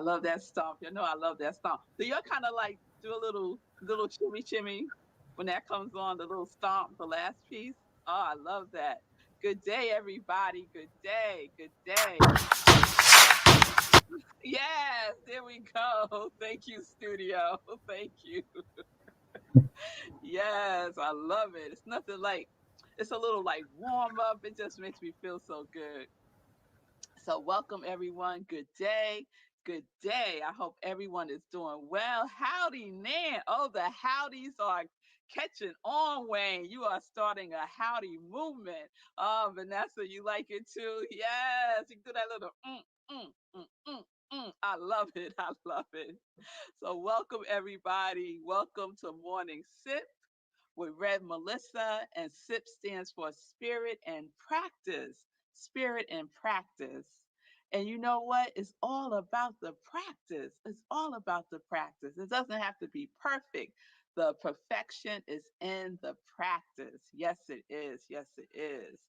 love that stomp. You know I love that stomp. Do y'all kind of like do a little shimmy shimmy when that comes on, the little stomp, the last piece? Oh, I love that. Good day, everybody. Good day. Good day. Yes, there we go. Thank you, studio. Thank you. Yes, I love it. It's nothing like, it's a little like warm up. It just makes me feel so good. So, welcome everyone. Good day. Good day. I hope everyone is doing well. Howdy, Nan. Oh, the howdies are catching on, Wayne. You are starting a howdy movement. Oh, Vanessa, you like it too? Yes, you do that little I love it. I love it. So, welcome everybody. Welcome to Morning Sip with Red Melissa, and SIP stands for Spirit and Practice. Spirit and Practice. And you know what? It's all about the practice. It's all about the practice. It doesn't have to be perfect. The perfection is in the practice. Yes, it is. Yes, it is.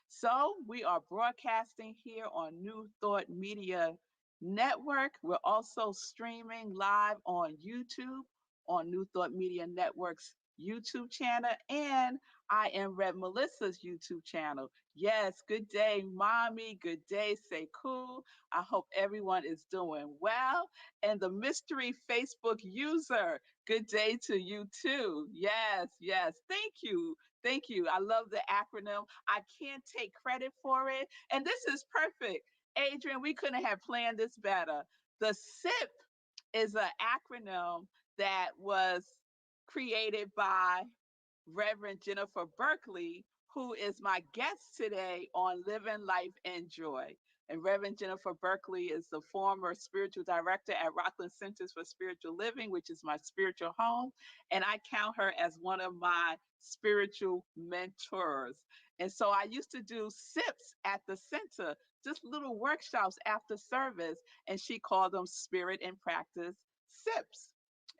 So we are broadcasting here on New Thought Media Network. We're also streaming live on YouTube on New Thought Media Network's YouTube channel, and I am Red Melissa's YouTube channel. Yes, good day, mommy. Good day, say cool. I hope everyone is doing well. And the mystery Facebook user, good day to you too. Yes, yes. Thank you. Thank you. I love the acronym. I can't take credit for it. And this is perfect. Adrian, we couldn't have planned this better. The SIP is an acronym that was created by Reverend Jennifer Berkeley, who is my guest today on Living Life and Joy. And Reverend Jennifer Berkeley is the former spiritual director at Rockland Centers for Spiritual Living, which is my spiritual home. And I count her as one of my spiritual mentors. And so I used to do SIPs at the center, just little workshops after service. And she called them Spirit and Practice SIPs.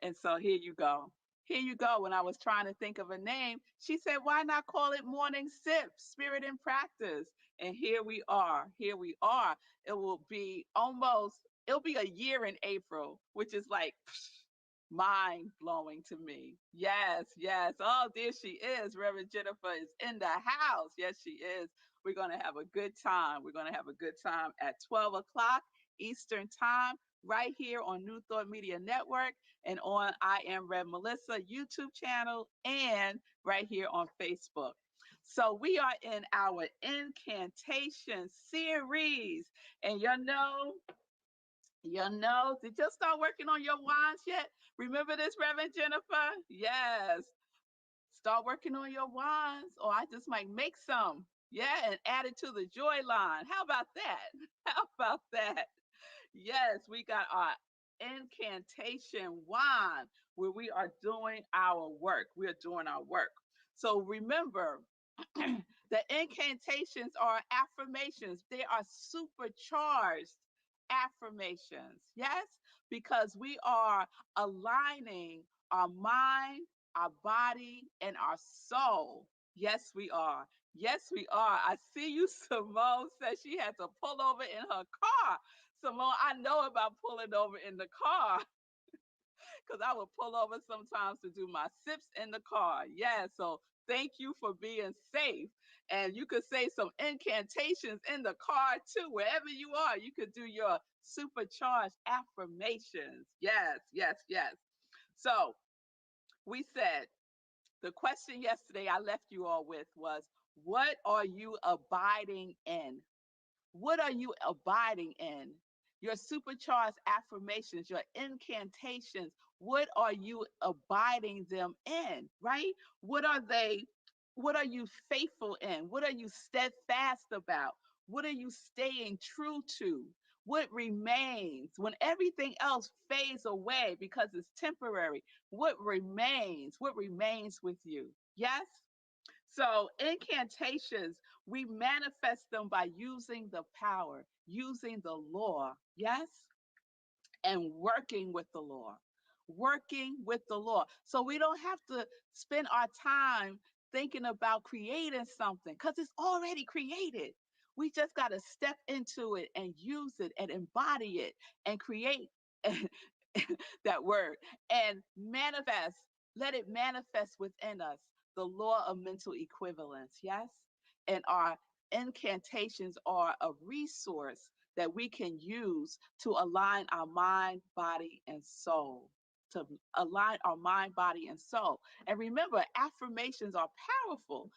And so here you go. Here you go. When I was trying to think of a name, she said, why not call it Morning Sip, Spirit in Practice? And here we are. Here we are. It will be almost, it'll be a year in April, which is like mind blowing to me. Yes, yes. Oh, there she is. Reverend Jennifer is in the house. Yes, she is. We're going to have a good time. We're going to have a good time at 12 o'clock Eastern Time, right here on New Thought Media Network and on I Am Red Melissa YouTube channel and right here on Facebook. So we are in our incantation series. And did you start working on your wands yet? Remember this, Reverend Jennifer? Yes. Start working on your wands, or I just might make some. Yeah, and add it to the joy line. How about that? How about that? Yes, we got our incantation wand where we are doing our work. We are doing our work. So remember, the incantations are affirmations. They are supercharged affirmations. Yes, because we are aligning our mind, our body, and our soul. Yes, we are. Yes, we are. I see you, Simone said she had to pull over in her car. Simone, I know about pulling over in the car because I would pull over sometimes to do my sips in the car. Yeah, so thank you for being safe. And you could say some incantations in the car too. Wherever you are, you could do your supercharged affirmations. Yes, yes, yes. So we said the question yesterday I left you all with was, what are you abiding in? What are you abiding in? Your supercharged affirmations, your incantations, what are you abiding them in, right? What are they? What are you faithful in? What are you steadfast about? What are you staying true to? What remains when everything else fades away because it's temporary? What remains? What remains with you? Yes? So, incantations, we manifest them by using the power, using the law, yes, and working with the law. Working with the law. So, we don't have to spend our time thinking about creating something because it's already created. We just got to step into it and use it and embody it and create. that word, and manifest, let it manifest within us the law of mental equivalence. Yes. And our incantations are a resource that we can use to align our mind, body, and soul. To align our mind, body, and soul. And remember, affirmations are powerful.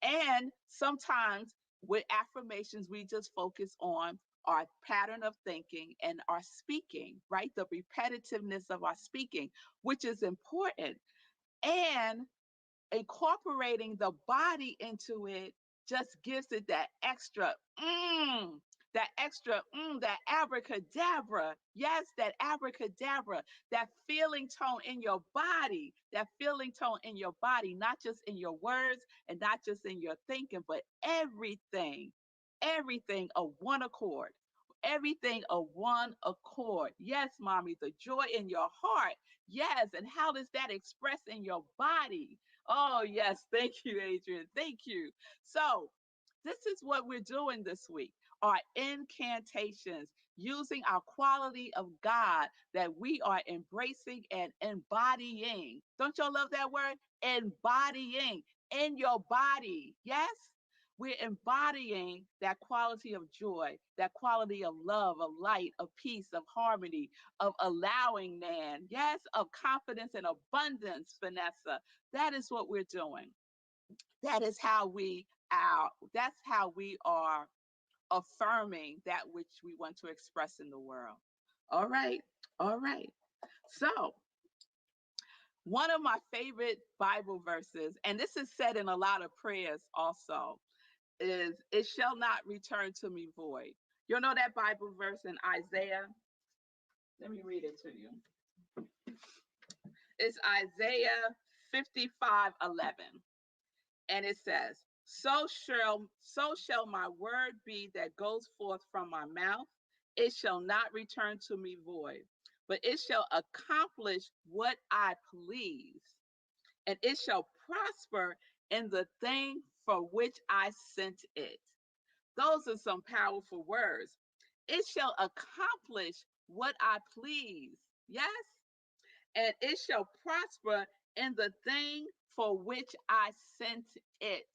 And sometimes with affirmations, we just focus on our pattern of thinking and our speaking, right? The repetitiveness of our speaking, which is important. And incorporating the body into it just gives it that extra that abracadabra. Yes, that abracadabra, that feeling tone in your body, that feeling tone in your body, not just in your words and not just in your thinking, but everything of one accord. Everything of one accord. Yes, mommy, the joy in your heart. Yes, and how does that express in your body? Oh, yes. Thank you, Adrian. Thank you. So, this is what we're doing this week, our incantations, using our quality of God that we are embracing and embodying. Don't y'all love that word? Embodying in your body. Yes? We're embodying that quality of joy, that quality of love, of light, of peace, of harmony, of allowing, man. Yes, of confidence and abundance, Vanessa. That is what we're doing. That is how that's how we are affirming that which we want to express in the world. All right. All right. So, one of my favorite Bible verses, and this is said in a lot of prayers also, is it shall not return to me void. You know that Bible verse in Isaiah? Let me read it to you. It's Isaiah 55:11. And it says, so shall my word be that goes forth from my mouth. It shall not return to me void, but it shall accomplish what I please, and it shall prosper in the thing for which I sent it. Those are some powerful words. It shall accomplish what I please. Yes? And it shall prosper in the thing for which I sent it.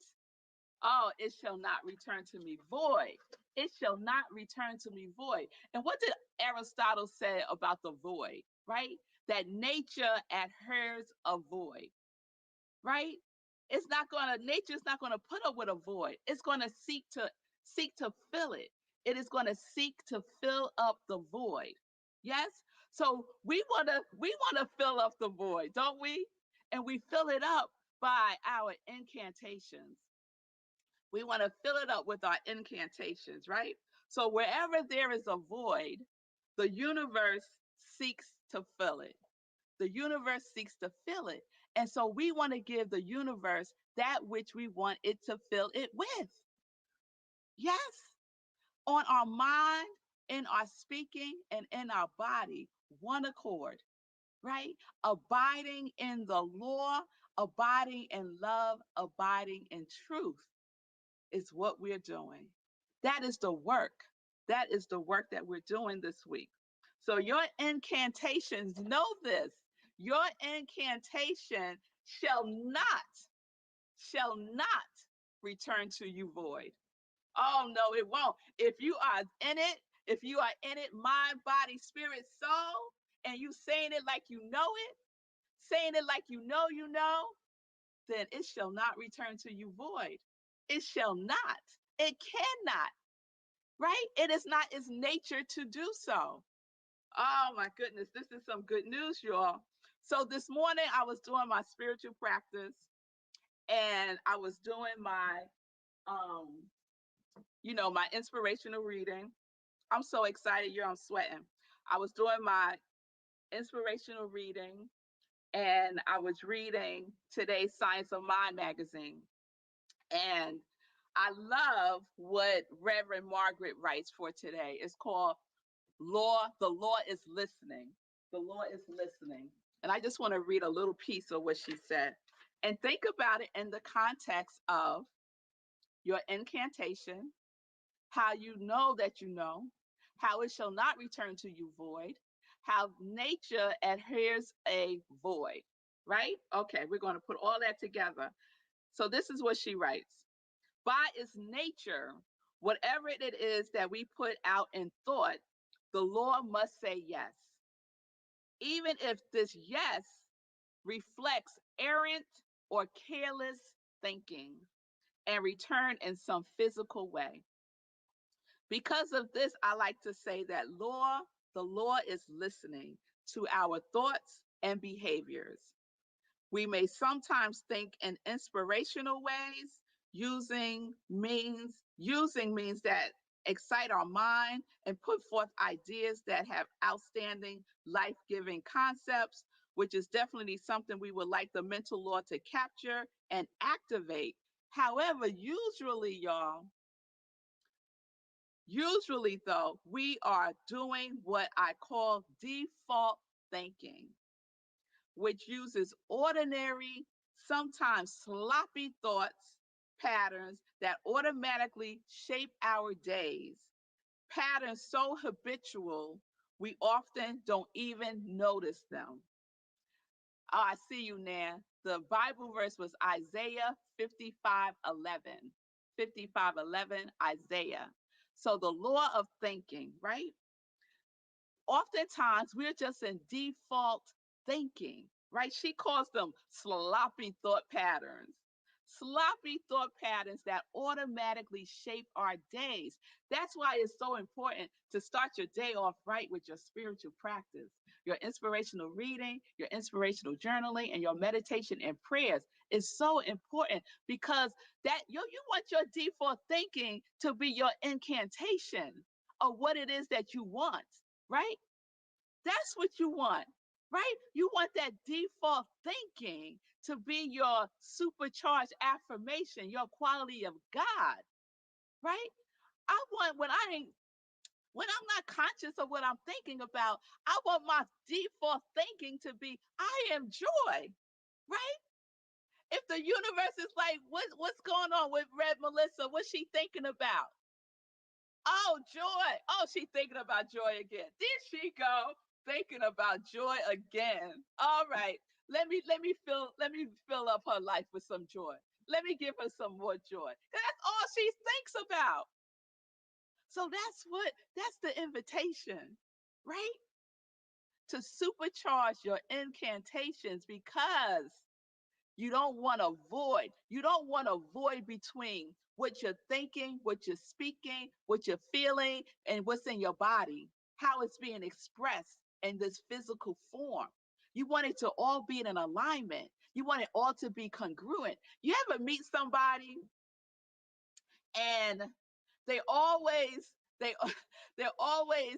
Oh, it shall not return to me void. It shall not return to me void. And what did Aristotle say about the void, right? That nature adheres a void, right? Nature's not gonna put up with a void. It's gonna seek to fill it. It is gonna seek to fill up the void. Yes? So we wanna fill up the void, don't we? And we fill it up by our incantations. We want to fill it up with our incantations, right? So wherever there is a void, the universe seeks to fill it. The universe seeks to fill it. And so we want to give the universe that which we want it to fill it with. Yes, on our mind, in our speaking, and in our body, one accord, right? Abiding in the law, abiding in love, abiding in truth is what we're doing. That is the work. That is the work that we're doing this week. So your incantations, know this, your incantation shall not return to you void. Oh no, it won't. If you are in it, mind, body, spirit, soul, and you saying it like you know it, saying it like you know, then it shall not return to you void. It shall not. It cannot, right? It is not its nature to do so. Oh my goodness, this is some good news, y'all. So this morning I was doing my spiritual practice and I was doing um, my inspirational reading. I'm so excited, I'm sweating. I was doing my inspirational reading and I was reading today's Science of Mind magazine. And I love what Reverend Margaret writes for today. It's called The Law is Listening. The Law is Listening. And I just want to read a little piece of what she said. And think about it in the context of your incantation, how you know that you know, how it shall not return to you void, how nature adheres a void, right? Okay, we're going to put all that together. So this is what she writes. By its nature, whatever it is that we put out in thought, the law must say yes. Even if this yes reflects errant or careless thinking and return in some physical way. Because of this, I like to say that the law is listening to our thoughts and behaviors. We may sometimes think in inspirational ways, using means that excite our mind and put forth ideas that have outstanding life-giving concepts, which is definitely something we would like the mental law to capture and activate. However, usually though, we are doing what I call default thinking, which uses ordinary, sometimes sloppy thoughts, patterns that automatically shape our days. Patterns so habitual, we often don't even notice them. Oh, I see you now. The Bible verse was Isaiah 55:11. 55:11, Isaiah. So the law of thinking, right? Oftentimes we're just in default thinking, right? She calls them sloppy thought patterns. Sloppy thought patterns that automatically shape our days. That's why it's so important to start your day off right with your spiritual practice, your inspirational reading, your inspirational journaling, and your meditation and prayers is so important because you want your default thinking to be your incantation of what it is that you want, right? That's what you want, right? You want that default thinking to be your supercharged affirmation, your quality of God, right? I want when I'm not conscious of what I'm thinking about, I want my default thinking to be I am joy, right? If the universe is like, what's going on with Red Melissa? What's she thinking about? Oh, joy. Oh, she thinking about joy again. There she go, thinking about joy again. All right. Let me fill up her life with some joy. Let me give her some more joy. That's all she thinks about. So that's the invitation, right? To supercharge your incantations because you don't want to void between what you're thinking, what you're speaking, what you're feeling, and what's in your body, how it's being expressed in this physical form. You want it to all be in an alignment. You want it all to be congruent. You ever meet somebody and they always they they're always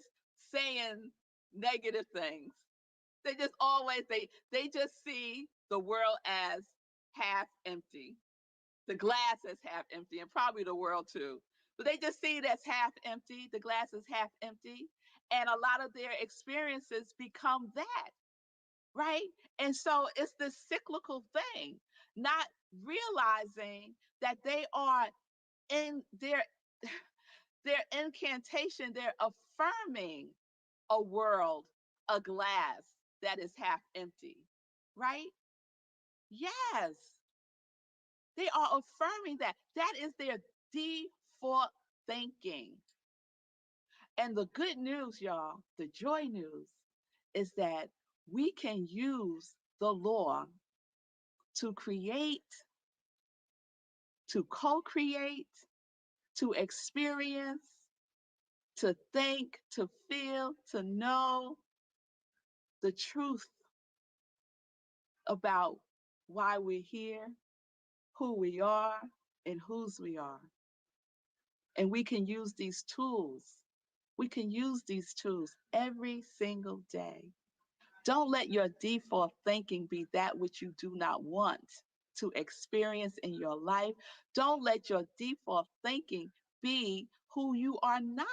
saying negative things. They just see the world as half empty. The glass is half empty, and probably the world too. But they just see it as half empty. The glass is half empty. And a lot of their experiences become that, right? And so it's this cyclical thing, not realizing that they are in their incantation, they're affirming a world, a glass that is half empty, right? Yes, they are affirming that. That is their default thinking. And the good news, y'all, the joy news, is that we can use the law to create, to co create, to experience, to think, to feel, to know the truth about why we're here, who we are, and whose we are. And we can use these tools. We can use these tools every single day. Don't let your default thinking be that which you do not want to experience in your life. Don't let your default thinking be who you are not.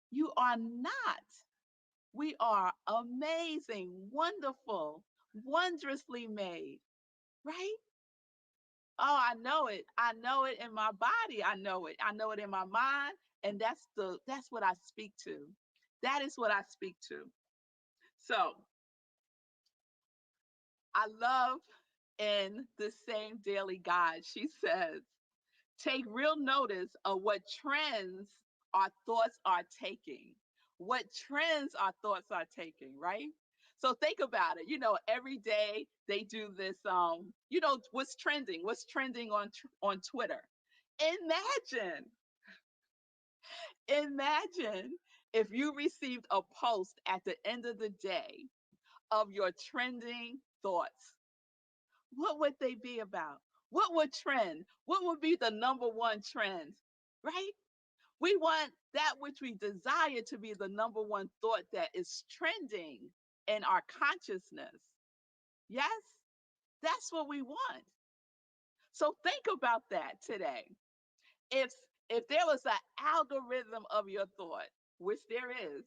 You are not. We are amazing, wonderful, wondrously made, right? Oh, I know it. I know it in my body. I know it. I know it in my mind And that's what I speak to. That is what I speak to. So I love in the same daily guide, she says, take real notice of what trends our thoughts are taking. What trends our thoughts are taking, right? So think about it. Every day they do this. What's trending on Twitter. Imagine, imagine if you received a post at the end of the day of your trending thoughts. What would they be about? What would trend? What would be the number one trend, right? We want that which we desire to be the number one thought that is trending in our consciousness. Yes, that's what we want. So think about that today. If if there was an algorithm of your thought, which there is,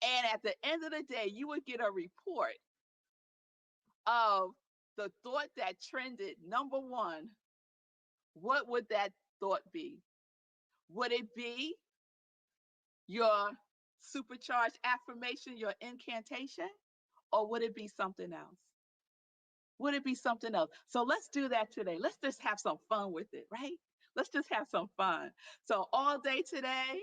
and at the end of the day, you would get a report of the thought that trended number one, what would that thought be? Would it be your supercharged affirmation, your incantation, or would it be something else? Would it be something else? So let's do that today. Let's just have some fun with it, right? Let's just have some fun. So all day today,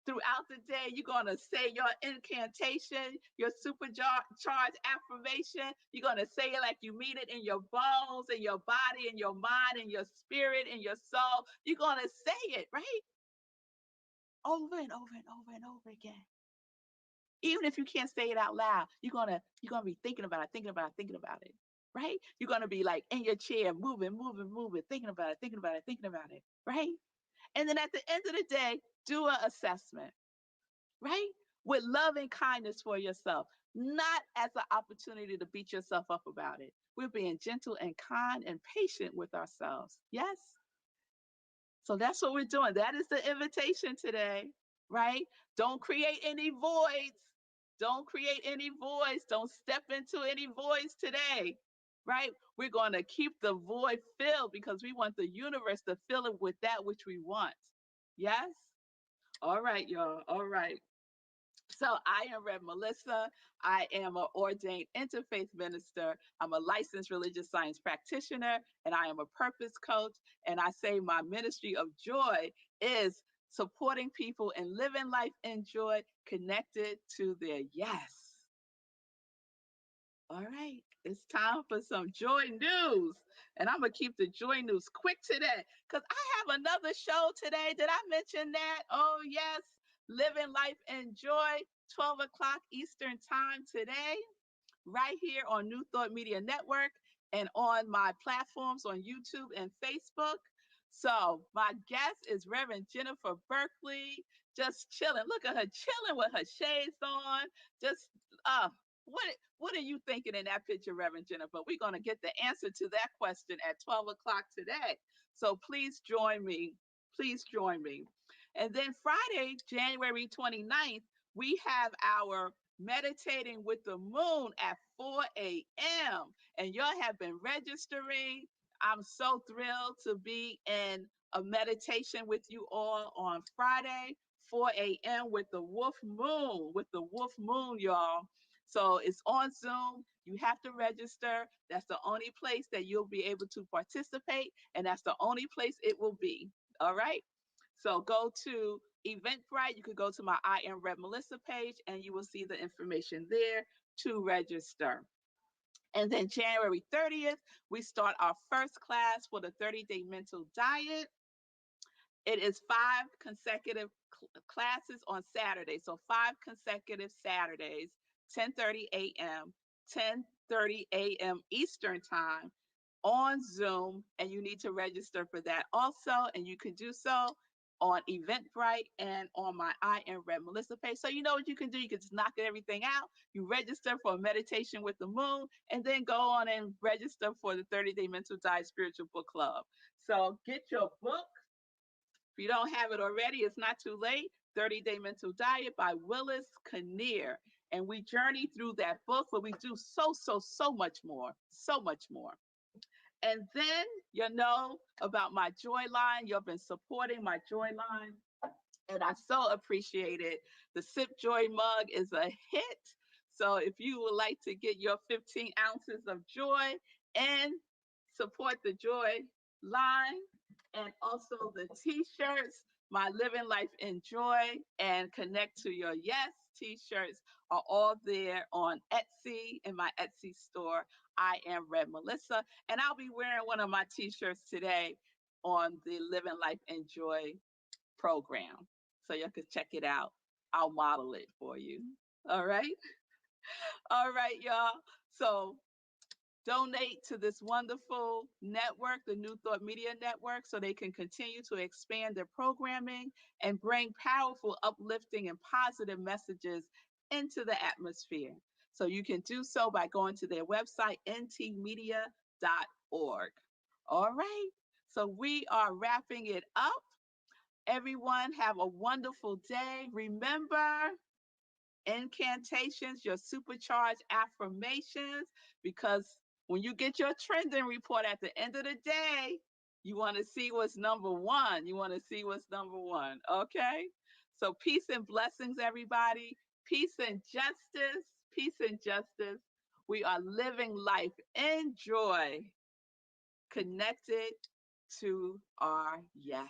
throughout the day, you're going to say your incantation, your supercharged affirmation. You're going to say it like you mean it in your bones, in your body, in your mind, in your spirit, in your soul. You're going to say it, right? Over and over and over and over again. Even if you can't say it out loud, you're gonna be thinking about it, thinking about it, thinking about it, right? You're gonna be like in your chair, moving, moving, moving, thinking about it, thinking about it, thinking about it, right? And then at the end of the day, do an assessment, right? With love and kindness for yourself, not as an opportunity to beat yourself up about it. We're being gentle and kind and patient with ourselves. Yes? So that's what we're doing. That is the invitation today, right? Don't create any voids. Don't create any voids. Don't step into any voids today, right? We're going to keep the void filled because we want the universe to fill it with that which we want. Yes? All right, y'all. All right. So I am Rev Melissa. I am an ordained interfaith minister. I'm a licensed religious science practitioner, and I am a purpose coach. And I say my ministry of joy is supporting people and living life in joy connected to their yes. All right, it's time for some joy news. And I'm going to keep the joy news quick today because I have another show today. Did I mention that? Oh, yes. Living Life in Joy, 12 o'clock Eastern Time today, right here on New Thought Media Network and on my platforms on YouTube and Facebook. So, my guest is Reverend Jennifer Berkeley, just chilling. Look at her chilling with her shades on. Just, uh, what, what are you thinking in that picture, Reverend Jennifer? We're going to get the answer to that question at 12 o'clock today. So, please join me. Please join me. And then Friday, January 29th, we have our Meditating with the Moon at 4 a.m. And y'all have been registering. I'm so thrilled to be in a meditation with you all on Friday, 4 a.m. with the wolf moon, y'all. So it's on Zoom. You have to register. That's the only place that you'll be able to participate, and that's the only place it will be. All right. So go to Eventbrite. You could go to my I Am Rev Melissa page, and you will see the information there to register. And then January 30th, we start our first class for the 30-day mental diet. It is 5 consecutive classes on Saturday. So 5 consecutive Saturdays, 10:30 a.m., 10:30 a.m. Eastern time on Zoom. And you need to register for that also. And you can do so on Eventbrite and on my I Am Red Melissa page. So you know what you can do? You can just knock everything out. You register for Meditation with the Moon, and then go on and register for the 30-day Mental Diet Spiritual Book Club. So get your book. If you don't have it already, it's not too late. 30-Day Mental Diet by Willis Kinnear. And we journey through that book, but we do so much more. So much more. And then you know about my Joy Line. You've been supporting my Joy Line and I so appreciate it. The Sip Joy mug is a hit. So if you would like to get your 15 ounces of joy and support the joy line, and also the t-shirts, My Living Life in Joy and Connect to Your Yes t-shirts are all there on Etsy, in my Etsy store. I am Red Melissa, and I'll be wearing one of my t-shirts today on the Living Life in Joy program. So you can check it out. I'll model it for you. All right. All right, y'all. So donate to this wonderful network, the New Thought Media Network, so they can continue to expand their programming and bring powerful, uplifting, and positive messages into the atmosphere. So you can do so by going to their website, ntmedia.org. All right. So we are wrapping it up. Everyone, have a wonderful day. Remember, incantations, your supercharged affirmations, because when you get your trending report at the end of the day, you want to see what's number one. You want to see what's number one. Okay? So, peace and blessings, everybody. Peace and justice. Peace and justice. We are living life in joy, connected to our yes.